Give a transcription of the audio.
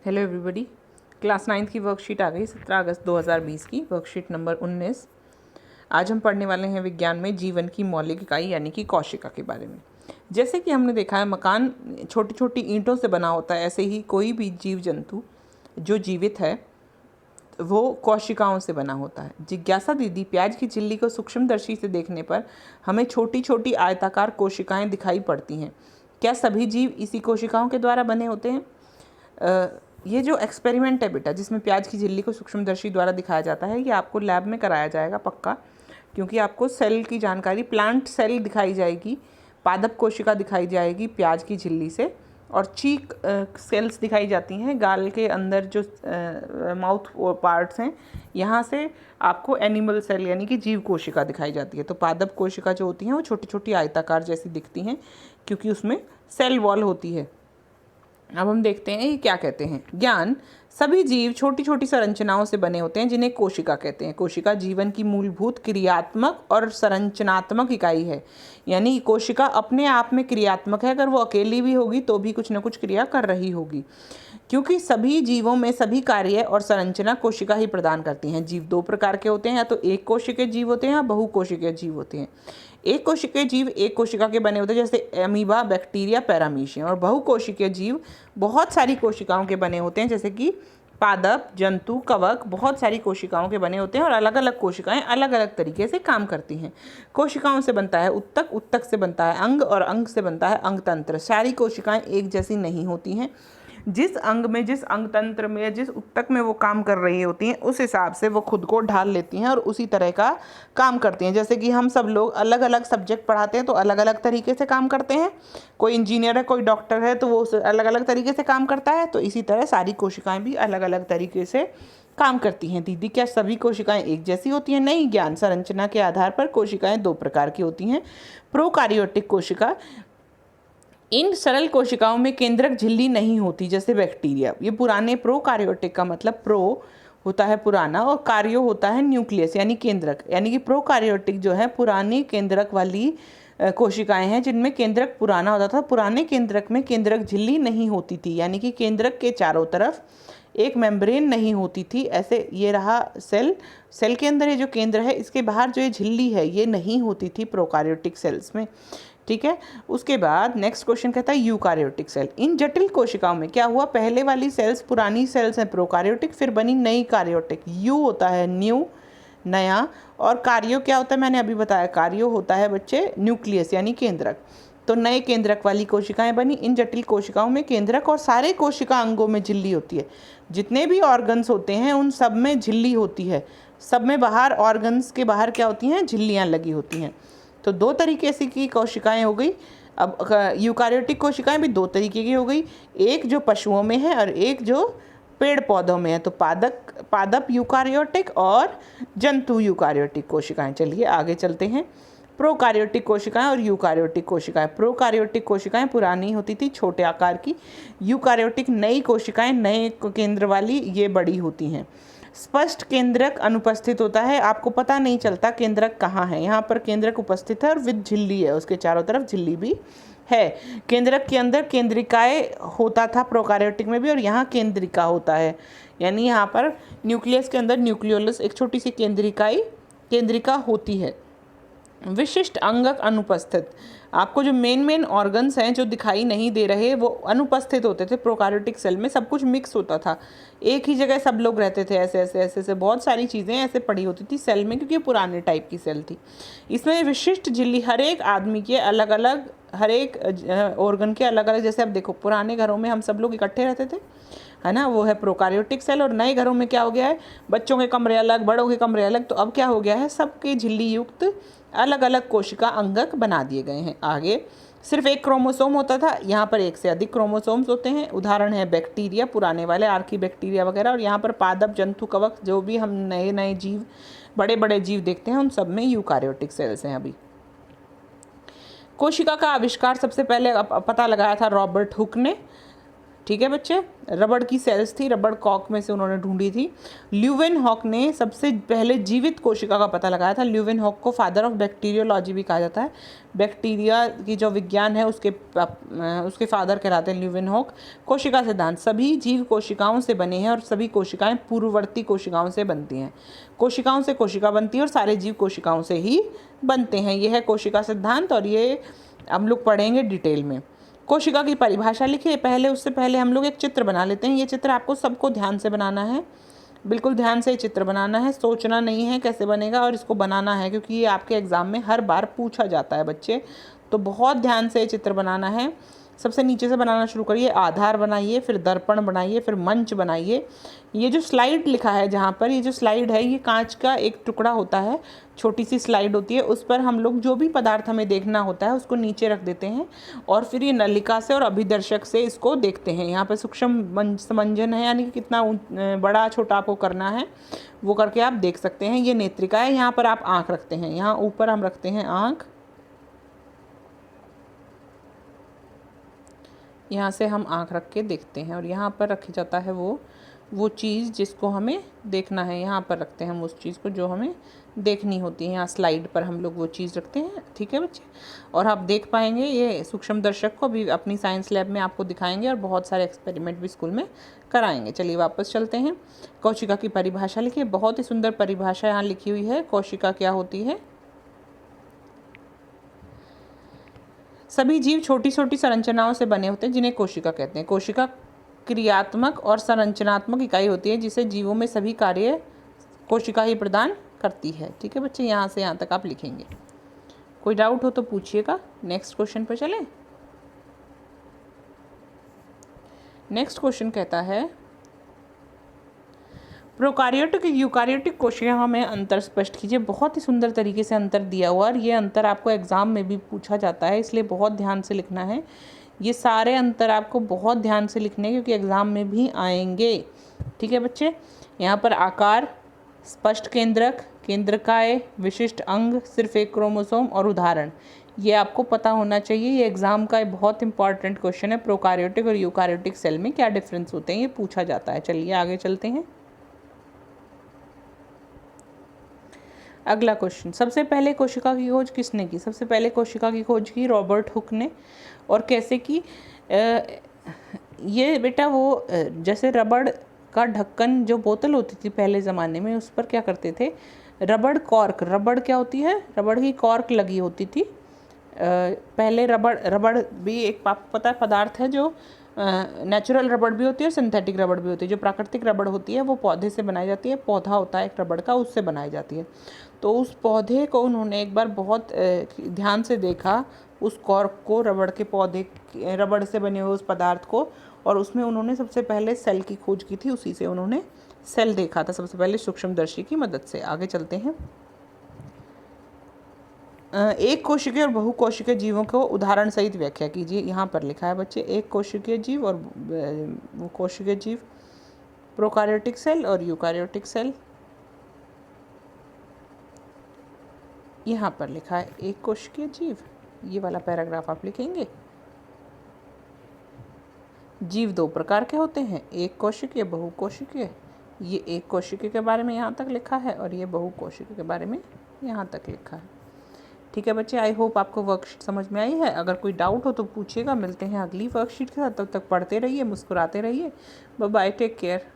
Hello everybody. Class 9th की worksheet आ गई 17 अगस्त 2020 की वर्कशीट नंबर 19। आज हम पढ़ने वाले हैं विज्ञान में जीवन की मौलिक इकाई यानी कि कोशिका के बारे में। जैसे कि हमने देखा है मकान छोटी छोटी ईंटों से बना होता है, ऐसे ही कोई भी जीव जंतु जो जीवित है वो कोशिकाओं से बना होता है। जिज्ञासा दीदी प्याज की झिल्ली को सूक्ष्मदर्शी से देखने पर हमें छोटी छोटी आयताकार कोशिकाएं दिखाई पड़ती हैं। क्या सभी जीव इसी कोशिकाओं के द्वारा बने होते हैं? ये जो एक्सपेरिमेंट है बेटा, जिसमें प्याज की झिल्ली को सूक्ष्मदर्शी द्वारा दिखाया जाता है, ये आपको लैब में कराया जाएगा पक्का, क्योंकि आपको सेल की जानकारी, प्लांट सेल दिखाई जाएगी, पादप कोशिका दिखाई जाएगी प्याज की झिल्ली से, और चीक सेल्स दिखाई जाती हैं गाल के अंदर जो माउथ पार्ट्स हैं, यहाँ से आपको एनिमल सेल यानी कि जीव कोशिका दिखाई जाती है। तो पादप कोशिका जो होती हैं वो छोटी छोटी आयताकार जैसी दिखती हैं क्योंकि उसमें सेल वॉल होती है। अब हम देखते हैं ये क्या कहते हैं। ज्ञान सभी जीव छोटी छोटी संरचनाओं से बने होते हैं जिन्हें कोशिका कहते हैं। कोशिका जीवन की मूलभूत क्रियात्मक और संरचनात्मक इकाई है, यानी कोशिका अपने आप में क्रियात्मक है। अगर वो अकेली भी होगी तो भी कुछ न कुछ क्रिया कर रही होगी, क्योंकि सभी जीवों में सभी कार्य और संरचना कोशिका ही प्रदान करती हैं। जीव दो प्रकार के होते हैं, या तो एक कोशिकीय जीव होते हैं या बहुकोशिकीय जीव होते हैं। एक कोशिकीय जीव एक कोशिका के बने होते हैं जैसे एमीबा, बैक्टीरिया, पैरामीशियम, और बहुकोशिकीय जीव बहुत सारी कोशिकाओं के बने होते हैं जैसे कि पादप, जंतु, कवक बहुत सारी कोशिकाओं के बने होते हैं, और अलग अलग कोशिकाएं अलग अलग तरीके से काम करती हैं। कोशिकाओं से बनता है उत्तक, उत्तक से बनता है अंग, और अंग से बनता है अंग तंत्र। सारी कोशिकाएं एक जैसी नहीं होती हैं। जिस अंग में, जिस अंग तंत्र में या जिस उत्तक में वो काम कर रही होती हैं उस हिसाब से वो खुद को ढाल लेती हैं और उसी तरह का काम करती हैं। जैसे कि हम सब लोग अलग अलग सब्जेक्ट पढ़ाते हैं तो अलग अलग तरीके से काम करते हैं। कोई इंजीनियर है, कोई डॉक्टर है, तो वो अलग अलग तरीके से काम करता है। तो इसी तरह सारी कोशिकाएं भी अलग अलग तरीके से काम करती हैं। दीदी क्या सभी कोशिकाएं एक जैसी होती हैं? नहीं। ज्ञान संरचना के आधार पर कोशिकाएं दो प्रकार की होती हैं। प्रोकार्योटिक कोशिका, इन सरल कोशिकाओं में केंद्रक झिल्ली नहीं होती जैसे बैक्टीरिया। ये पुराने प्रोकार्योटिक का मतलब प्रो होता है पुराना और कार्यो होता है न्यूक्लियस यानी केंद्रक, यानी कि प्रोकार्योटिक जो है पुरानी केंद्रक वाली कोशिकाएं हैं जिनमें केंद्रक पुराना होता था। पुराने केंद्रक में केंद्रक झिल्ली नहीं होती थी, यानी कि केंद्रक के चारों तरफ एक मेम्ब्रेन नहीं होती थी। ऐसे ये रहा सेल, सेल के अंदर ये जो केंद्र है इसके बाहर जो ये झिल्ली है ये नहीं होती थी प्रोकार्योटिक सेल्स में। ठीक है। उसके बाद नेक्स्ट क्वेश्चन कहता है यूकार्योटिक सेल। इन जटिल कोशिकाओं में क्या हुआ, पहले वाली सेल्स पुरानी सेल्स हैं प्रोकार्योटिक, फिर बनी नई कार्योटिक। यू होता है न्यू, नया, और कार्यो क्या होता है मैंने अभी बताया, कार्यो होता है बच्चे न्यूक्लियस यानी केंद्रक। तो नए केंद्रक वाली कोशिकाएं बनी। इन जटिल कोशिकाओं में केंद्रक और सारे कोशिका अंगों में झिल्ली होती है। जितने भी ऑर्गन्स होते हैं उन सब में झिल्ली होती है। सब में बाहर, ऑर्गन्स के बाहर क्या होती हैं, झिल्लियाँ लगी होती हैं। तो दो तरीके से की कोशिकाएं हो गई। अब यूकार्योटिक कोशिकाएं भी दो तरीके की हो गई, एक जो पशुओं में है और एक जो पेड़ पौधों में है। तो पादप यूकार्योटिक और जंतु यूकार्योटिक कोशिकाएं। चलिए आगे चलते हैं। प्रोकार्योटिक कोशिकाएं और यूकार्योटिक कोशिकाएं। प्रोकार्योटिक कोशिकाएं पुरानी होती थी, छोटे आकार की। यूकार्योटिक नई कोशिकाएं, नए केंद्र वाली, ये बड़ी होती हैं। स्पष्ट केंद्रक अनुपस्थित होता है, आपको पता नहीं चलता केंद्रक कहाँ है। यहाँ पर केंद्रक उपस्थित है और विद झिल्ली है, उसके चारों तरफ झिल्ली भी है। केंद्रक के अंदर केंद्रिकाएं होता था प्रोकार्योटिक में भी, और यहाँ केंद्रिका होता है, यानी यहाँ पर न्यूक्लियस के अंदर न्यूक्लियोलस एक छोटी सी केंद्रिका होती है। विशिष्ट अंगक अनुपस्थित, आपको जो मेन ऑर्गन्स हैं जो दिखाई नहीं दे रहे वो अनुपस्थित होते थे प्रोकार्योटिक सेल में। सब कुछ मिक्स होता था, एक ही जगह सब लोग रहते थे, ऐसे ऐसे ऐसे ऐसे बहुत सारी चीज़ें ऐसे पड़ी होती थी सेल में, क्योंकि पुराने टाइप की सेल थी। इसमें विशिष्ट झिल्ली हर एक आदमी के अलग अलग, हर एक ऑर्गन के अलग अलग। जैसे अब देखो पुराने घरों में हम सब लोग इकट्ठे रहते थे, है ना, वो है प्रोकार्योटिक सेल। और नए घरों में क्या हो गया है, बच्चों के कमरे अलग, बड़ों के कमरे अलग। तो अब क्या हो गया है, सबके झिल्ली युक्त अलग अलग कोशिका अंगक बना दिए गए हैं। आगे सिर्फ एक क्रोमोसोम होता था, यहाँ पर एक से अधिक क्रोमोसोम्स होते हैं। उदाहरण है बैक्टीरिया, पुराने वाले आर्की बैक्टीरिया वगैरह। और यहाँ पर पादप, जंतु, कवक, जो भी हम नए नए जीव, बड़े बड़े जीव देखते हैं उन सब में यूकार्योटिक सेल्स हैं। अभी कोशिका का आविष्कार सबसे पहले पता लगाया था रॉबर्ट हुक ने। ठीक है बच्चे, रबड़ की सेल्स थी, रबड़ कॉक में से उन्होंने ढूंढी थी। ल्यूवेनहॉक ने सबसे पहले जीवित कोशिका का पता लगाया था। ल्यूवेनहॉक को फादर ऑफ बैक्टीरियोलॉजी भी कहा जाता है। बैक्टीरिया की जो विज्ञान है उसके फादर कहलाते हैं ल्यूवेनहॉक। कोशिका सिद्धांत, सभी जीव कोशिकाओं से बने हैं और सभी कोशिकाएं पूर्ववर्ती कोशिकाओं से बनती हैं। कोशिकाओं से कोशिका बनती है और सारे जीव कोशिकाओं से ही बनते हैं। यह है कोशिका सिद्धांत और ये हम लोग पढ़ेंगे डिटेल में। कोशिका की परिभाषा लिखिए। उससे पहले हम लोग एक चित्र बना लेते हैं। ये चित्र आपको सबको ध्यान से बनाना है, बिल्कुल ध्यान से ये चित्र बनाना है, सोचना नहीं है कैसे बनेगा, और इसको बनाना है क्योंकि ये आपके एग्ज़ाम में हर बार पूछा जाता है बच्चे। तो बहुत ध्यान से ये चित्र बनाना है। सबसे नीचे से बनाना शुरू करिए। आधार बनाइए, फिर दर्पण बनाइए, फिर मंच बनाइए। ये जो स्लाइड लिखा है जहाँ पर, ये जो स्लाइड है ये कांच का एक टुकड़ा होता है, छोटी सी स्लाइड होती है। उस पर हम लोग जो भी पदार्थ हमें देखना होता है उसको नीचे रख देते हैं और फिर ये नलिका से और अभिदर्शक से इसको देखते हैं। यहाँ पर सूक्ष्म समंजन है, यानी कि कितना बड़ा छोटा आपको करना है वो करके आप देख सकते हैं। ये नेत्रिका है, यहाँ पर आप आँख रखते हैं, यहाँ ऊपर हम रखते हैं आँख, यहाँ से हम आँख रख के देखते हैं और यहाँ पर रखी जाता है वो चीज़ जिसको हमें देखना है। यहाँ पर रखते हैं हम उस चीज़ को जो हमें देखनी होती है। यहाँ स्लाइड पर हम लोग वो चीज़ रखते हैं। ठीक है बच्चे, और आप देख पाएंगे ये सूक्ष्म दर्शक को भी अपनी साइंस लैब में आपको दिखाएंगे और बहुत सारे एक्सपेरिमेंट भी स्कूल में कराएंगे। चलिए वापस चलते हैं। कोशिका की परिभाषा लिखिए। बहुत ही सुंदर परिभाषा यहाँ लिखी हुई है। कोशिका क्या होती है? सभी जीव छोटी छोटी संरचनाओं से बने होते हैं जिन्हें कोशिका कहते हैं। कोशिका क्रियात्मक और संरचनात्मक इकाई होती है जिसे जीवों में सभी कार्य कोशिका ही प्रदान करती है। ठीक है बच्चे, यहाँ से यहाँ तक आप लिखेंगे। कोई डाउट हो तो पूछिएगा। नेक्स्ट क्वेश्चन पर चलें। नेक्स्ट क्वेश्चन कहता है प्रोकार्योटिक यूकार्योटिक कोशिकाओं में अंतर स्पष्ट कीजिए। बहुत ही सुंदर तरीके से अंतर दिया हुआ और ये अंतर आपको एग्जाम में भी पूछा जाता है, इसलिए बहुत ध्यान से लिखना है। ये सारे अंतर आपको बहुत ध्यान से लिखने हैं क्योंकि एग्जाम में भी आएंगे। ठीक है बच्चे, यहाँ पर आकार, स्पष्ट केंद्रक, केंद्रकाय, विशिष्ट अंग, सिर्फ एक क्रोमोसोम और उदाहरण, ये आपको पता होना चाहिए। ये एग्जाम का बहुत इंपॉर्टेंट क्वेश्चन है। प्रोकार्योटिक और यूकार्योटिक सेल में क्या डिफरेंस होते हैं ये पूछा जाता है। चलिए आगे चलते हैं। अगला क्वेश्चन, सबसे पहले कोशिका की खोज किसने की? सबसे पहले कोशिका की खोज की रॉबर्ट हुक ने। और कैसे की? ये बेटा वो जैसे रबड़ का ढक्कन जो बोतल होती थी पहले ज़माने में, उस पर क्या करते थे? रबड़ कॉर्क, रबड़ क्या होती है? रबड़ की कॉर्क लगी होती थी। पहले रबड़ भी एक पता है पदार्थ है जो नेचुरल रबड़ भी होती है और सिंथेटिक रबड़ भी होती है। जो प्राकृतिक रबड़ होती है वो पौधे से बनाई जाती है, पौधा होता है एक रबड़ का, उससे बनाई जाती है। तो उस पौधे को उन्होंने एक बार बहुत ध्यान से देखा, उस कॉर्क को, रबड़ के पौधे, रबड़ से बने हुए उस पदार्थ को, और उसमें उन्होंने सबसे पहले सेल की खोज की थी। उसी से उन्होंने सेल देखा था सबसे पहले सूक्ष्मदर्शी की मदद से। आगे चलते हैं। एक कोशिकीय और बहुकोशिकीय जीवों को उदाहरण सहित व्याख्या कीजिए। यहाँ पर लिखा है बच्चे, एक कोशिकीय जीव और कोशिकीय जीव, प्रोकार्योटिक सेल और यूकार्योटिक सेल। यहाँ पर लिखा है एक कोशिकीय जीव, ये वाला पैराग्राफ आप लिखेंगे। जीव दो प्रकार के होते हैं, एक कोशिकीय, बहुकोशिकीय। ये एक कोशिकीय के बारे में यहाँ तक लिखा है और ये बहुकोशिकीय के बारे में यहाँ तक लिखा है। ठीक है बच्चे, आई होप आपको वर्कशीट समझ में आई है। अगर कोई डाउट हो तो पूछिएगा। मिलते हैं अगली वर्कशीट के साथ, तब तक पढ़ते रहिए, मुस्कुराते रहिए। Bye bye, take care.